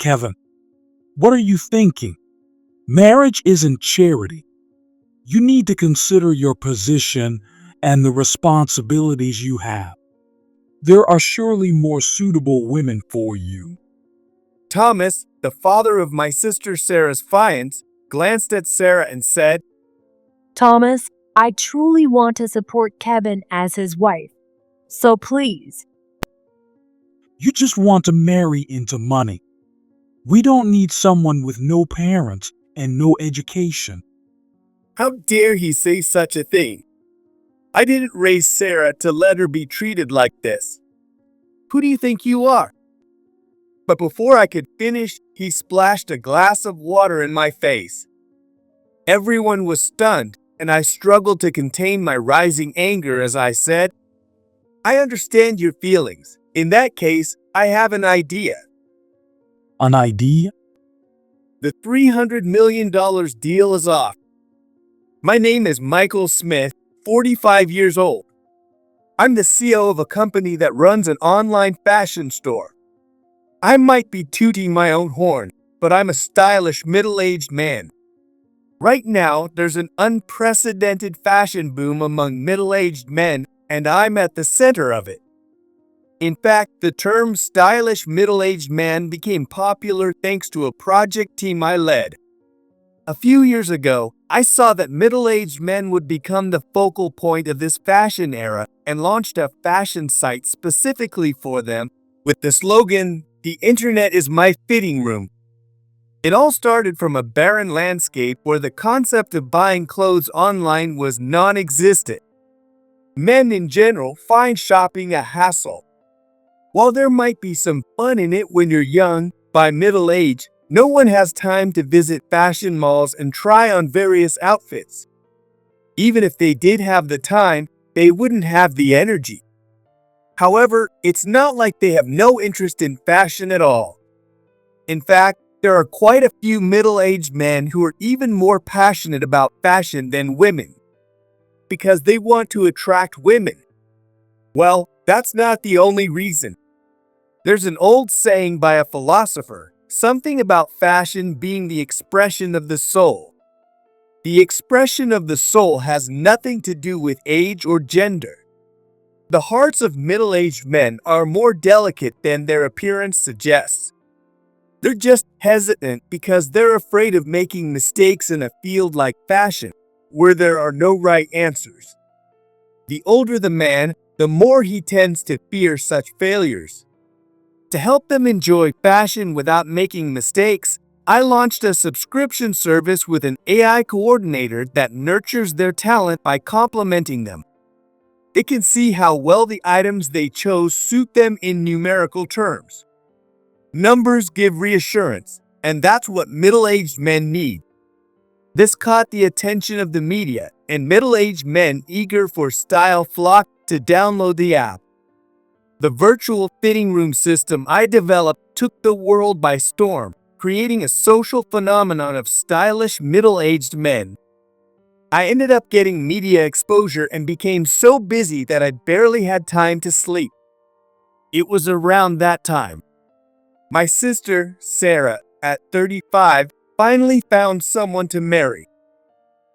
Kevin, what are you thinking? Marriage isn't charity. You need to consider your position and the responsibilities you have. There are surely more suitable women for you. Thomas, the father of my sister Sarah's fiance, glanced at Sarah and said, Thomas, I truly want to support Kevin as his wife. So please. You just want to marry into money. We don't need someone with no parents and no education. How dare he say such a thing? I didn't raise Sarah to let her be treated like this. Who do you think you are? But before I could finish, he splashed a glass of water in my face. Everyone was stunned, and I struggled to contain my rising anger as I said, I understand your feelings. In that case, I have an idea. An idea? The $300 million deal is off. My name is Michael Smith, 45 years old. I'm the CEO of a company that runs an online fashion store. I might be tooting my own horn, but I'm a stylish middle-aged man. Right now, there's an unprecedented fashion boom among middle-aged men, and I'm at the center of it. In fact, the term stylish middle-aged man became popular thanks to a project team I led. A few years ago, I saw that middle-aged men would become the focal point of this fashion era and launched a fashion site specifically for them with the slogan, "The internet is my fitting room." It all started from a barren landscape where the concept of buying clothes online was non-existent. Men in general find shopping a hassle. While there might be some fun in it when you're young, by middle age, no one has time to visit fashion malls and try on various outfits. Even if they did have the time, they wouldn't have the energy. However, it's not like they have no interest in fashion at all. In fact, there are quite a few middle-aged men who are even more passionate about fashion than women, because they want to attract women. Well, that's not the only reason. There's an old saying by a philosopher, something about fashion being the expression of the soul. The expression of the soul has nothing to do with age or gender. The hearts of middle-aged men are more delicate than their appearance suggests. They're just hesitant because they're afraid of making mistakes in a field like fashion, where there are no right answers. The older the man, the more he tends to fear such failures. To help them enjoy fashion without making mistakes, I launched a subscription service with an AI coordinator that nurtures their talent by complimenting them. It can see how well the items they chose suit them in numerical terms. Numbers give reassurance, and that's what middle-aged men need. This caught the attention of the media, and middle-aged men eager for style flocked to download the app. The virtual fitting room system I developed took the world by storm, creating a social phenomenon of stylish middle-aged men. I ended up getting media exposure and became so busy that I barely had time to sleep. It was around that time. My sister, Sarah, at 35, finally found someone to marry.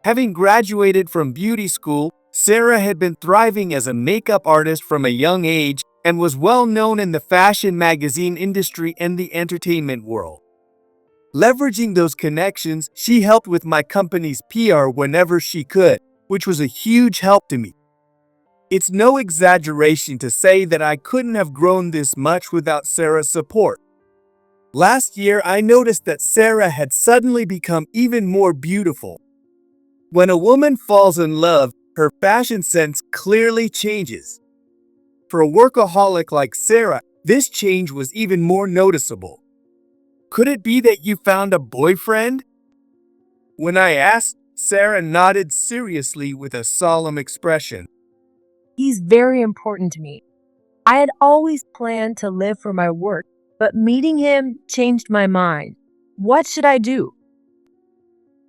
Having graduated from beauty school, Sarah had been thriving as a makeup artist from a young age and was well known in the fashion magazine industry and the entertainment world. Leveraging those connections, she helped with my company's PR whenever she could, which was a huge help to me. It's no exaggeration to say that I couldn't have grown this much without Sarah's support. Last year, I noticed that Sarah had suddenly become even more beautiful. When a woman falls in love, her fashion sense clearly changes. For a workaholic like Sarah, this change was even more noticeable. Could it be that you found a boyfriend? When I asked, Sarah nodded seriously with a solemn expression. He's very important to me. I had always planned to live for my work, but meeting him changed my mind. What should I do?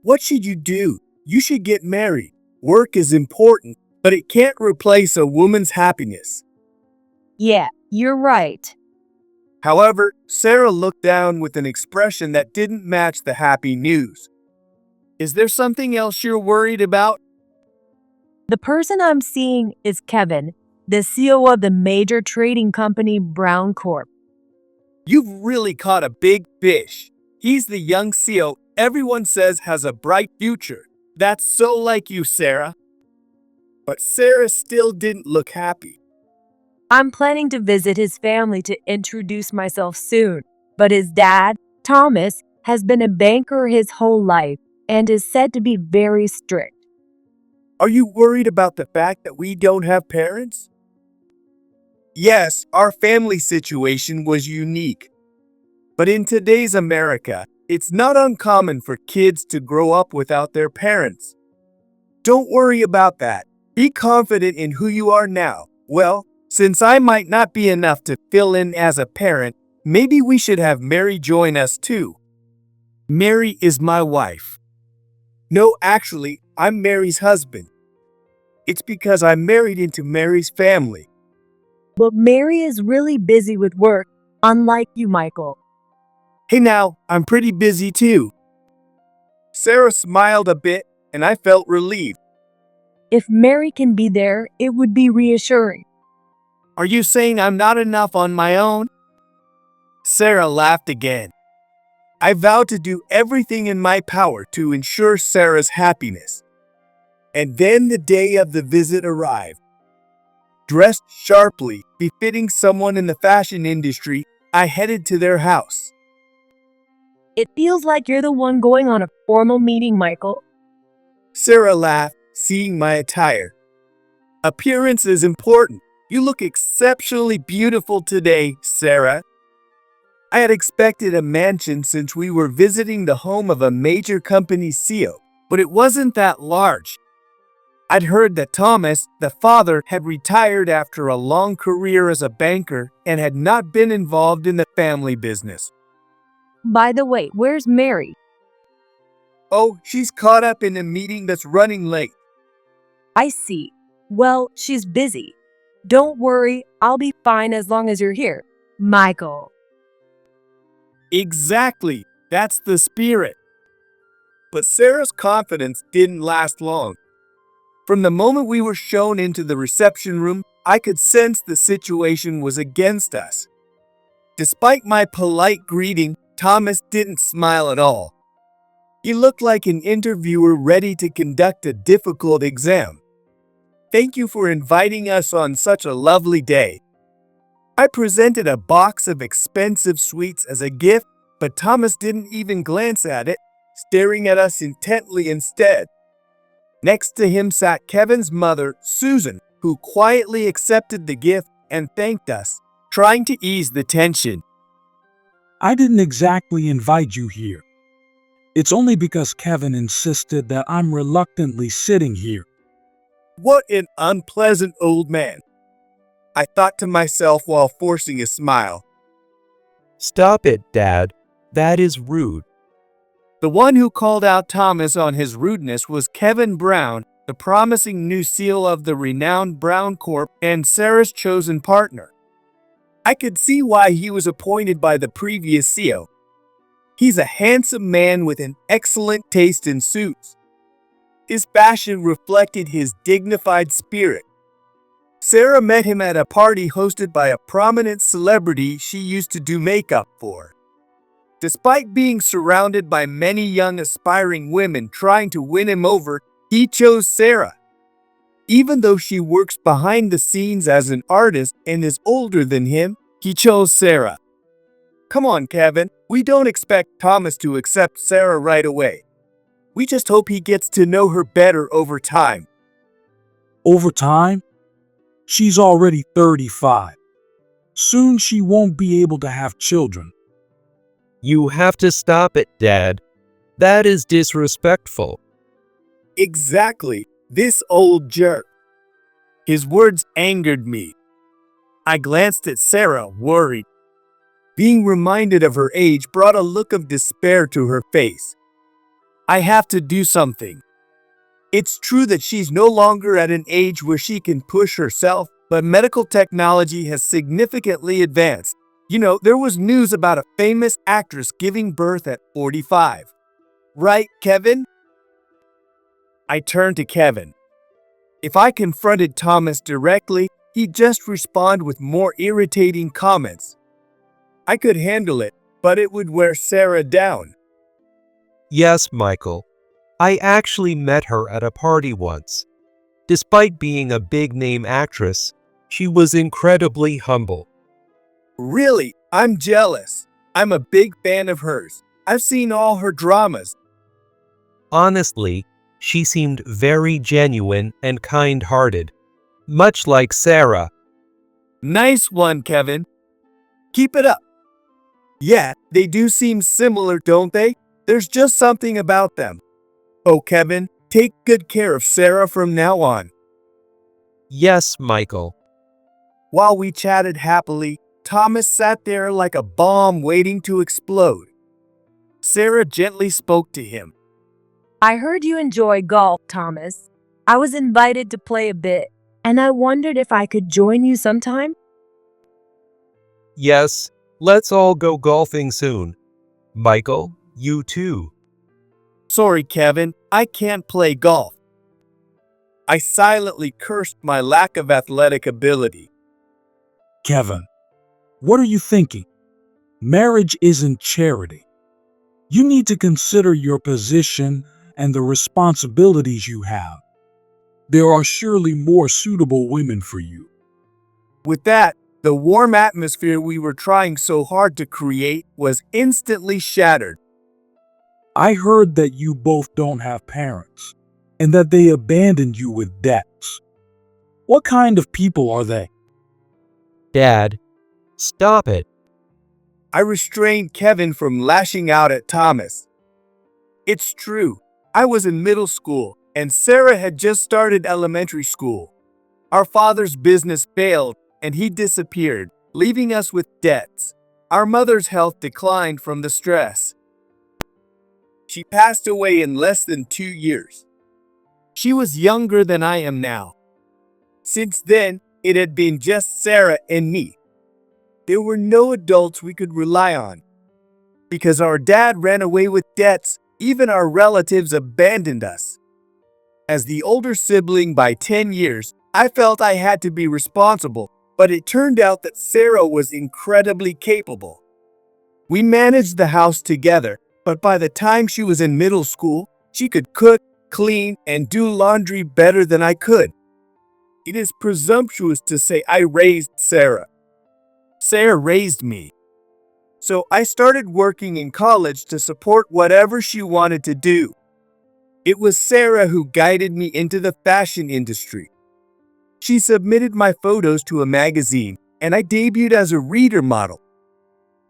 What should you do? You should get married. Work is important, but it can't replace a woman's happiness. Yeah, you're right. However, Sarah looked down with an expression that didn't match the happy news. Is there something else you're worried about? The person I'm seeing is Kevin, the CEO of the major trading company Brown Corp. You've really caught a big fish. He's the young CEO everyone says has a bright future. That's so like you, Sarah. But Sarah still didn't look happy. I'm planning to visit his family to introduce myself soon, but his dad, Thomas, has been a banker his whole life and is said to be very strict. Are you worried about the fact that we don't have parents? Yes, our family situation was unique. But in today's America, it's not uncommon for kids to grow up without their parents. Don't worry about that. Be confident in who you are now. Well, since I might not be enough to fill in as a parent, maybe we should have Mary join us too. Mary is my wife. No, actually, I'm Mary's husband. It's because I'm married into Mary's family. But Mary is really busy with work, unlike you, Michael. Hey now, I'm pretty busy too. Sarah smiled a bit, and I felt relieved. If Mary can be there, it would be reassuring. Are you saying I'm not enough on my own? Sarah laughed again. I vowed to do everything in my power to ensure Sarah's happiness. And then the day of the visit arrived. Dressed sharply, befitting someone in the fashion industry, I headed to their house. It feels like you're the one going on a formal meeting, Michael. Sarah laughed, seeing my attire. Appearance is important. You look exceptionally beautiful today, Sarah. I had expected a mansion since we were visiting the home of a major company CEO, but it wasn't that large. I'd heard that Thomas, the father, had retired after a long career as a banker and had not been involved in the family business. By the way, where's Mary? Oh, she's caught up in a meeting that's running late. I see. Well, she's busy. Don't worry, I'll be fine as long as you're here, Michael. Exactly, that's the spirit. But Sarah's confidence didn't last long. From the moment we were shown into the reception room, I could sense the situation was against us. Despite my polite greeting, Thomas didn't smile at all. He looked like an interviewer ready to conduct a difficult exam. Thank you for inviting us on such a lovely day. I presented a box of expensive sweets as a gift, but Thomas didn't even glance at it, staring at us intently instead. Next to him sat Kevin's mother, Susan, who quietly accepted the gift and thanked us, trying to ease the tension. I didn't exactly invite you here. It's only because Kevin insisted that I'm reluctantly sitting here. What an unpleasant old man, I thought to myself while forcing a smile. Stop it, Dad. That is rude. The one who called out Thomas on his rudeness was Kevin Brown, the promising new CEO of the renowned Brown Corp and Sarah's chosen partner. I could see why he was appointed by the previous CEO. He's a handsome man with an excellent taste in suits. His fashion reflected his dignified spirit. Sarah met him at a party hosted by a prominent celebrity she used to do makeup for. Despite being surrounded by many young aspiring women trying to win him over, he chose Sarah. Even though she works behind the scenes as an artist and is older than him, he chose Sarah. Come on, Kevin, we don't expect Thomas to accept Sarah right away. We just hope he gets to know her better over time. Over time? She's already 35. Soon she won't be able to have children. You have to stop it, Dad. That is disrespectful. Exactly, this old jerk. His words angered me. I glanced at Sarah, worried. Being reminded of her age brought a look of despair to her face. I have to do something. It's true that she's no longer at an age where she can push herself, but medical technology has significantly advanced. There was news about a famous actress giving birth at 45. Right, Kevin? I turned to Kevin. If I confronted Thomas directly, he'd just respond with more irritating comments. I could handle it, but it would wear Sarah down. Yes, Michael. I actually met her at a party once. Despite being a big-name actress, she was incredibly humble. Really, I'm jealous. I'm a big fan of hers. I've seen all her dramas. Honestly, she seemed very genuine and kind-hearted, much like Sarah. Nice one, Kevin. Keep it up. Yeah, they do seem similar, don't they? There's just something about them. Oh, Kevin, take good care of Sarah from now on. Yes, Michael. While we chatted happily, Thomas sat there like a bomb waiting to explode. Sarah gently spoke to him. I heard you enjoy golf, Thomas. I was invited to play a bit, and I wondered if I could join you sometime. Yes, let's all go golfing soon. Michael, you too. Sorry, Kevin, I can't play golf. I silently cursed my lack of athletic ability. Kevin, what are you thinking? Marriage isn't charity. You need to consider your position and the responsibilities you have. There are surely more suitable women for you. With that, the warm atmosphere we were trying so hard to create was instantly shattered. I heard that you both don't have parents and that they abandoned you with debts. What kind of people are they? Dad, stop it. I restrained Kevin from lashing out at Thomas. It's true, I was in middle school and Sarah had just started elementary school. Our father's business failed and he disappeared, leaving us with debts. Our mother's health declined from the stress. She passed away in less than 2 years. She was younger than I am now. Since then, it had been just Sarah and me. There were no adults we could rely on. Because our dad ran away with debts, even our relatives abandoned us. As the older sibling by 10 years, I felt I had to be responsible, but it turned out that Sarah was incredibly capable. We managed the house together, but by the time she was in middle school, she could cook, clean, and do laundry better than I could. It is presumptuous to say I raised Sarah. Sarah raised me. So I started working in college to support whatever she wanted to do. It was Sarah who guided me into the fashion industry. She submitted my photos to a magazine, and I debuted as a reader model.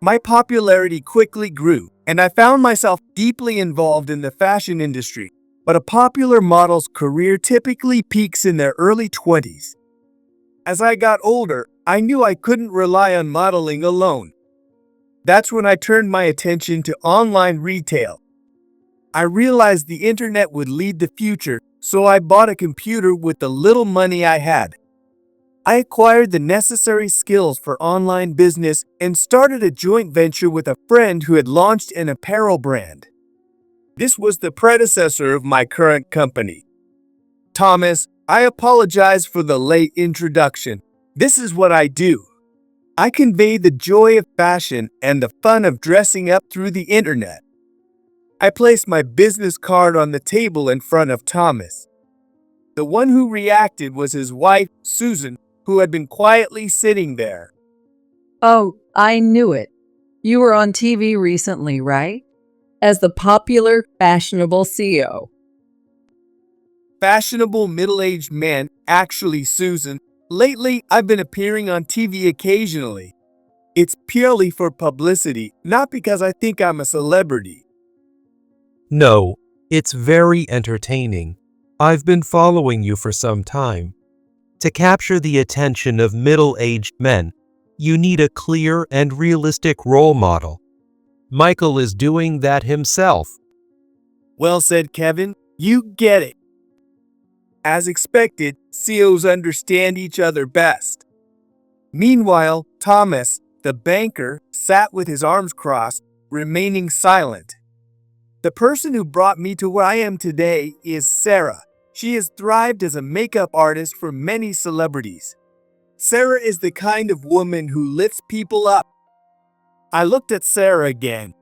My popularity quickly grew, and I found myself deeply involved in the fashion industry, but a popular model's career typically peaks in their early 20s. As I got older, I knew I couldn't rely on modeling alone. That's when I turned my attention to online retail. I realized the internet would lead the future, so I bought a computer with the little money I had. I acquired the necessary skills for online business and started a joint venture with a friend who had launched an apparel brand. This was the predecessor of my current company. Thomas, I apologize for the late introduction. This is what I do. I convey the joy of fashion and the fun of dressing up through the internet. I placed my business card on the table in front of Thomas. The one who reacted was his wife, Susan, who had been quietly sitting there. Oh, I knew it. You were on TV recently, right? As the popular, fashionable CEO. Fashionable middle-aged man, actually, Susan. Lately, I've been appearing on TV occasionally. It's purely for publicity, not because I think I'm a celebrity. No, it's very entertaining. I've been following you for some time. To capture the attention of middle-aged men, you need a clear and realistic role model. Michael is doing that himself. Well said, Kevin. You get it. As expected, CEOs understand each other best. Meanwhile, Thomas, The banker sat with his arms crossed, remaining silent. The person who brought me to where I am today is Sarah. She has thrived as a makeup artist for many celebrities. Sarah is the kind of woman who lifts people up. I looked at Sarah again.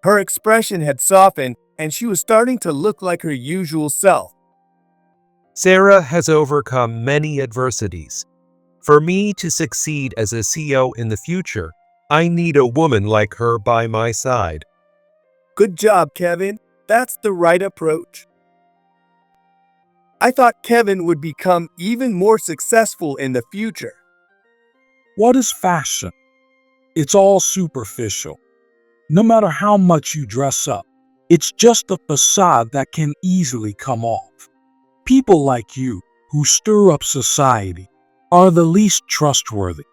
Her expression had softened, and she was starting to look like her usual self. Sarah has overcome many adversities. For me to succeed as a CEO in the future, I need a woman like her by my side. Good job, Kevin. That's the right approach. I thought Kevin would become even more successful in the future. What is fashion? It's all superficial. No matter how much you dress up, it's just a facade that can easily come off. People like you, who stir up society, are the least trustworthy.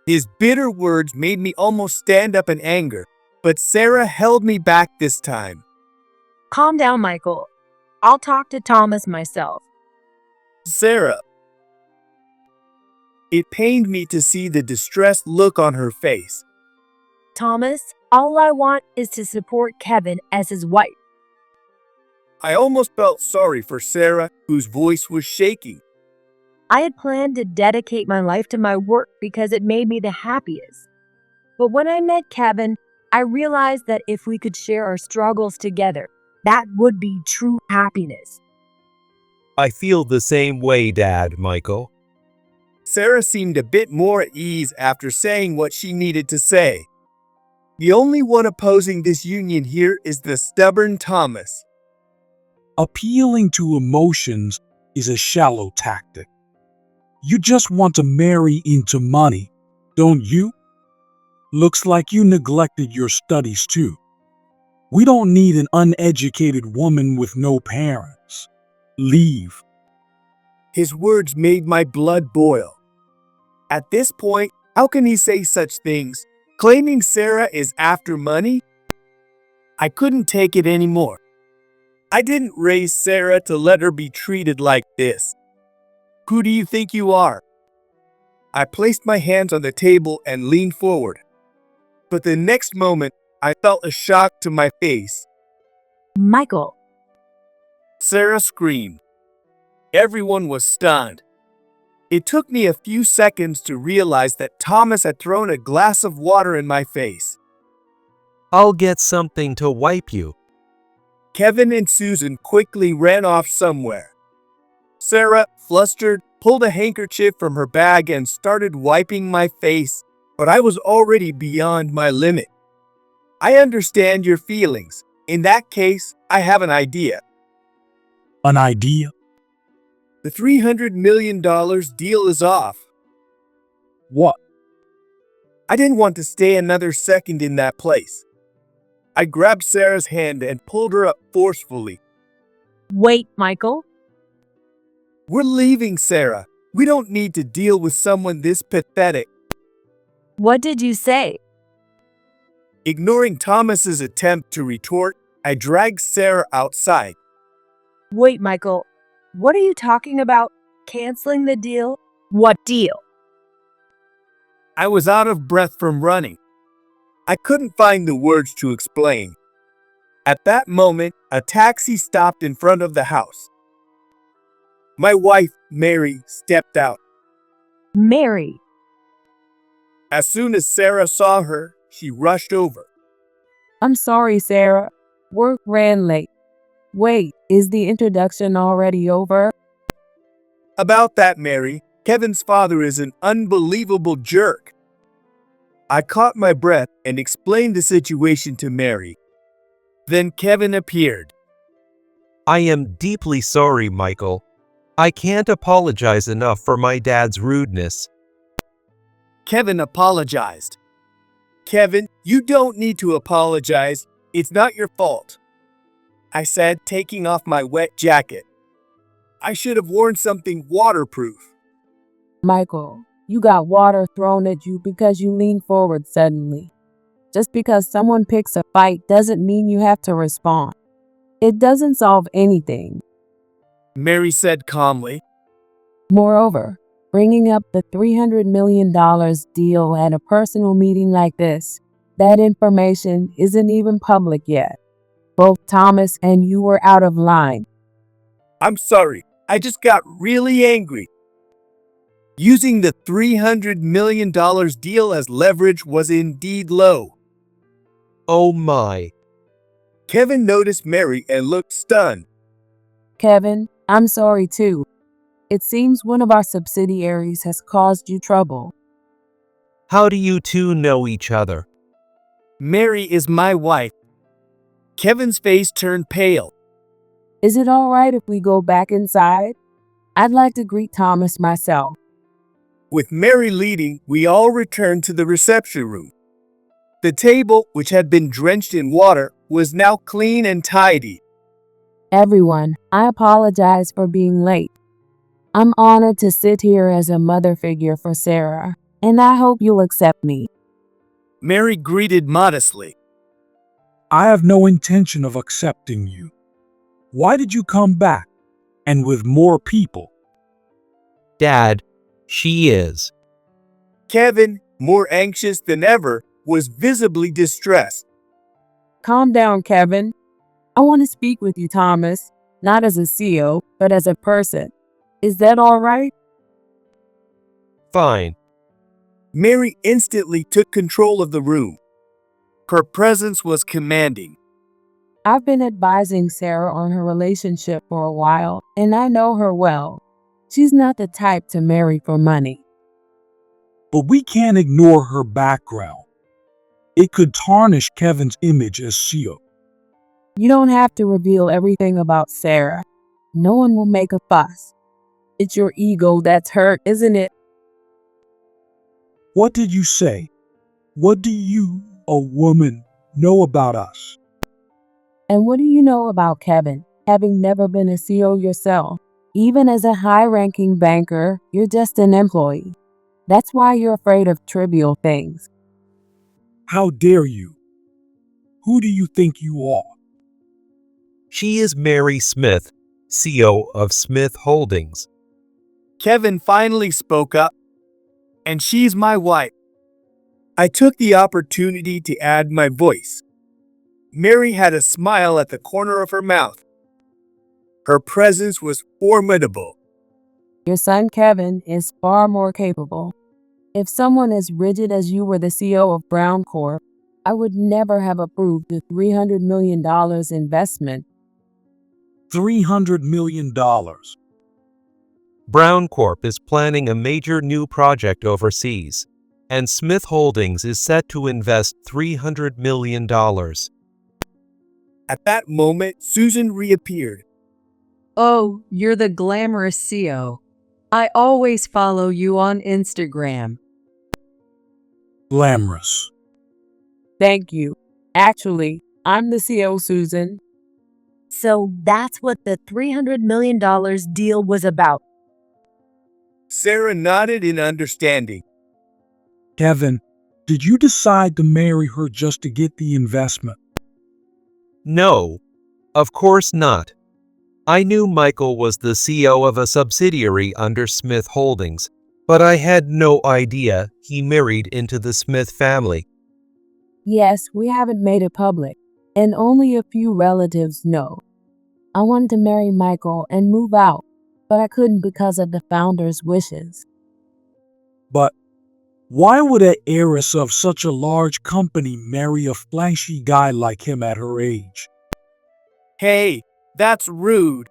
His bitter words made me almost stand up in anger, but Sarah held me back this time. Calm down, Michael. I'll talk to Thomas myself. Sarah. It pained me to see the distressed look on her face. Thomas, all I want is to support Kevin as his wife. I almost felt sorry for Sarah, whose voice was shaking. I had planned to dedicate my life to my work because it made me the happiest. But when I met Kevin, I realized that if we could share our struggles together, that would be true happiness. I feel the same way, Dad, Michael. Sarah seemed a bit more at ease after saying what she needed to say. The only one opposing this union here is the stubborn Thomas. Appealing to emotions is a shallow tactic. You just want to marry into money, don't you? Looks like you neglected your studies too. We don't need an uneducated woman with no parents. Leave. His words made my blood boil. At this point, how can he say such things, claiming Sarah is after money? I couldn't take it anymore. I didn't raise Sarah to let her be treated like this. Who do you think you are? I placed my hands on the table and leaned forward. But the next moment, I felt a shock to my face. Michael. Sarah screamed. Everyone was stunned. It took me a few seconds to realize that Thomas had thrown a glass of water in my face. I'll get something to wipe you. Kevin and Susan quickly ran off somewhere. Sarah, flustered, pulled a handkerchief from her bag and started wiping my face, but I was already beyond my limit. I understand your feelings. In that case, I have an idea. An idea? The $300 million deal is off. What? I didn't want to stay another second in that place. I grabbed Sarah's hand and pulled her up forcefully. Wait, Michael. We're leaving, Sarah. We don't need to deal with someone this pathetic. What did you say? Ignoring Thomas's attempt to retort, I dragged Sarah outside. Wait, Michael. What are you talking about? Canceling the deal? What deal? I was out of breath from running. I couldn't find the words to explain. At that moment, a taxi stopped in front of the house. My wife, Mary, stepped out. Mary. As soon as Sarah saw her, she rushed over. I'm sorry, Sarah. Work ran late. Wait, is the introduction already over? About that, Mary, Kevin's father is an unbelievable jerk. I caught my breath and explained the situation to Mary. Then Kevin appeared. I am deeply sorry, Michael. I can't apologize enough for my dad's rudeness. Kevin apologized. Kevin, you don't need to apologize. It's not your fault, I said, taking off my wet jacket. I should have worn something waterproof. Michael, you got water thrown at you because you leaned forward suddenly. Just because someone picks a fight doesn't mean you have to respond. It doesn't solve anything. Mary said calmly. Moreover, Bringing up the $300 million deal at a personal meeting like this, that information isn't even public yet. Both Thomas and you were out of line. I'm sorry, I just got really angry. Using the $300 million deal as leverage was indeed low. Oh my. Kevin noticed Mary and looked stunned. Kevin, I'm sorry too. It seems one of our subsidiaries has caused you trouble. How do you two know each other? Mary is my wife. Kevin's face turned pale. Is it all right if we go back inside? I'd like to greet Thomas myself. With Mary leading, we all returned to the reception room. The table, which had been drenched in water, was now clean and tidy. Everyone, I apologize for being late. I'm honored to sit here as a mother figure for Sarah, and I hope you'll accept me. Mary greeted modestly. I have no intention of accepting you. Why did you come back? And with more people? Dad, she is. Kevin, more anxious than ever, was visibly distressed. Calm down, Kevin. I want to speak with you, Thomas, not as a CEO, but as a person. Is that all right? Fine. Mary instantly took control of the room. Her presence was commanding. I've been advising Sarah on her relationship for a while, and I know her well. She's not the type to marry for money. But we can't ignore her background. It could tarnish Kevin's image as CEO. You don't have to reveal everything about Sarah. No one will make a fuss. It's your ego that's hurt, isn't it? What did you say? What do you, a woman, know about us? And what do you know about Kevin, having never been a CEO yourself? Even as a high-ranking banker, you're just an employee. That's why you're afraid of trivial things. How dare you? Who do you think you are? She is Mary Smith, CEO of Smith Holdings. Kevin finally spoke up. And she's my wife. I took the opportunity to add my voice. Mary had a smile at the corner of her mouth. Her presence was formidable. Your son Kevin is far more capable. If someone as rigid as you were the CEO of Brown Corp, I would never have approved the $300 million investment. $300 million. Brown Corp is planning a major new project overseas, and Smith Holdings is set to invest $300 million. At that moment, Susan reappeared. Oh, you're the glamorous CEO. I always follow you on Instagram. Glamorous. Thank you. Actually, I'm the CEO, Susan. So that's what the $300 million deal was about. Sarah nodded in understanding. Kevin, did you decide to marry her just to get the investment? No, of course not. I knew Michael was the CEO of a subsidiary under Smith Holdings, but I had no idea he married into the Smith family. Yes, we haven't made it public, and only a few relatives know. I wanted to marry Michael and move out, but I couldn't because of the founder's wishes. But why would an heiress of such a large company marry a flashy guy like him at her age? Hey, that's rude.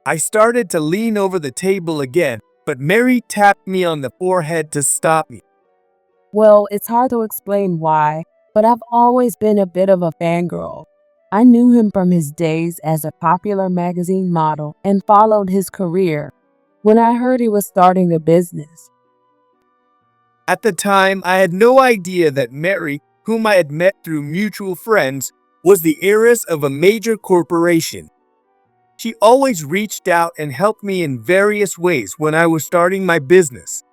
I started to lean over the table again, but Mary tapped me on the forehead to stop me. Well, it's hard to explain why, but I've always been a bit of a fangirl. I knew him from his days as a popular magazine model and followed his career when I heard he was starting a business. At the time, I had no idea that Mary, whom I had met through mutual friends, was the heiress of a major corporation. She always reached out and helped me in various ways when I was starting my business.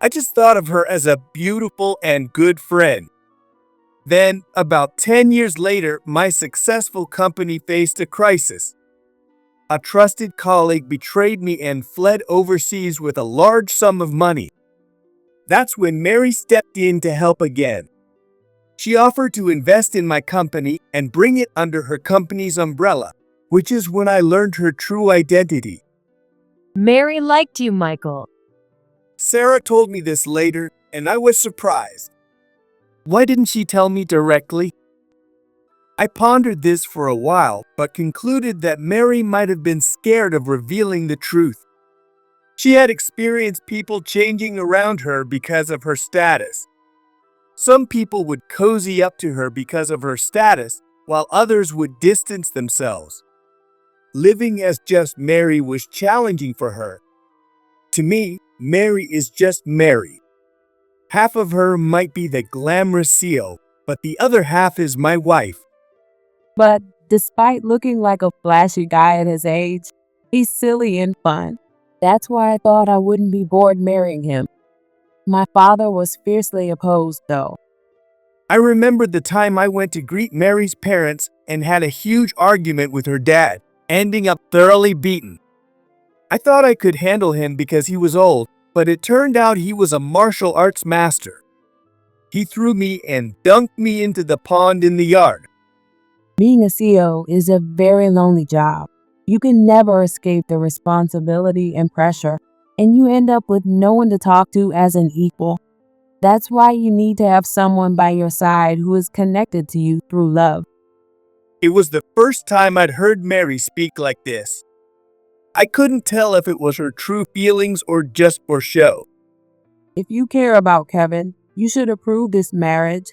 I just thought of her as a beautiful and good friend. Then, about 10 years later, my successful company faced a crisis. a trusted colleague betrayed me and fled overseas with a large sum of money. That's when Mary stepped in to help again. She offered to invest in my company and bring it under her company's umbrella, which is when I learned her true identity. Mary liked you, Michael. Sarah told me this later, and I was surprised. Why didn't she tell me directly? I pondered this for a while, but concluded that Mary might have been scared of revealing the truth. She had experienced people changing around her because of her status. Some people would cozy up to her because of her status, while others would distance themselves. Living as just Mary was challenging for her. To me, Mary is just Mary. Half of her might be the glamorous CEO, but the other half is my wife. But despite looking like a flashy guy at his age, he's silly and fun. That's why I thought I wouldn't be bored marrying him. My father was fiercely opposed, though. I remembered the time I went to greet Mary's parents and had a huge argument with her dad, ending up thoroughly beaten. I thought I could handle him because he was old, but it turned out he was a martial arts master. He threw me and dunked me into the pond in the yard. Being a CEO is a very lonely job. You can never escape the responsibility and pressure, and you end up with no one to talk to as an equal. That's why you need to have someone by your side who is connected to you through love. It was the first time I'd heard Mary speak like this. I couldn't tell if it was her true feelings or just for show. If you care about Kevin, you should approve this marriage.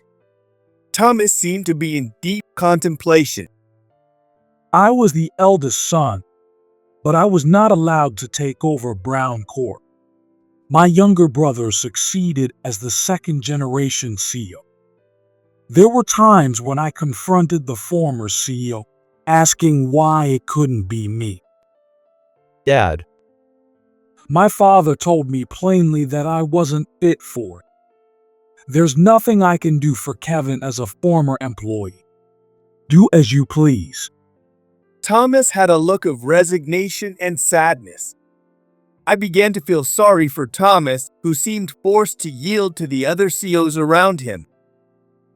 Thomas seemed to be in deep contemplation. I was the eldest son, but I was not allowed to take over Brown Corp. My younger brother succeeded as the second-generation CEO. There were times when I confronted the former CEO, asking why it couldn't be me. Dad, My father told me plainly that I wasn't fit for it. There's nothing I can do for Kevin as a former employee. Do as you please. Thomas had a look of resignation and sadness. I began to feel sorry for Thomas, who seemed forced to yield to the other CEOs around him.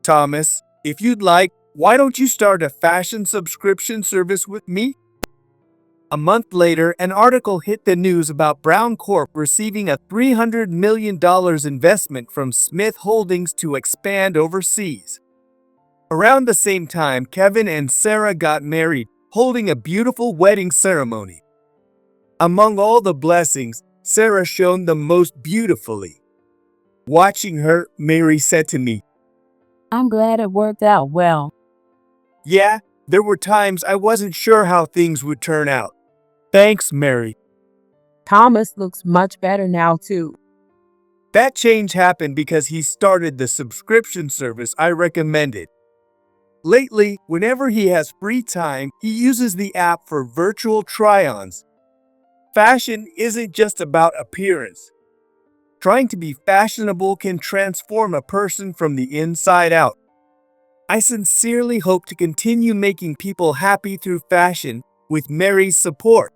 Thomas, if you'd like, why don't you start a fashion subscription service with me? A month later, an article hit the news about Brown Corp receiving a $300 million investment from Smith Holdings to expand overseas. Around the same time, Kevin and Sarah got married, holding a beautiful wedding ceremony. Among all the blessings, Sarah shone the most beautifully. Watching her, Mary said to me, I'm glad it worked out well. "Yeah, there were times I wasn't sure how things would turn out. Thanks, Mary." Thomas looks much better now, too. That change happened because he started the subscription service I recommended. Lately, whenever he has free time, he uses the app for virtual try-ons. Fashion isn't just about appearance. Trying to be fashionable can transform a person from the inside out. I sincerely hope to continue making people happy through fashion with Mary's support.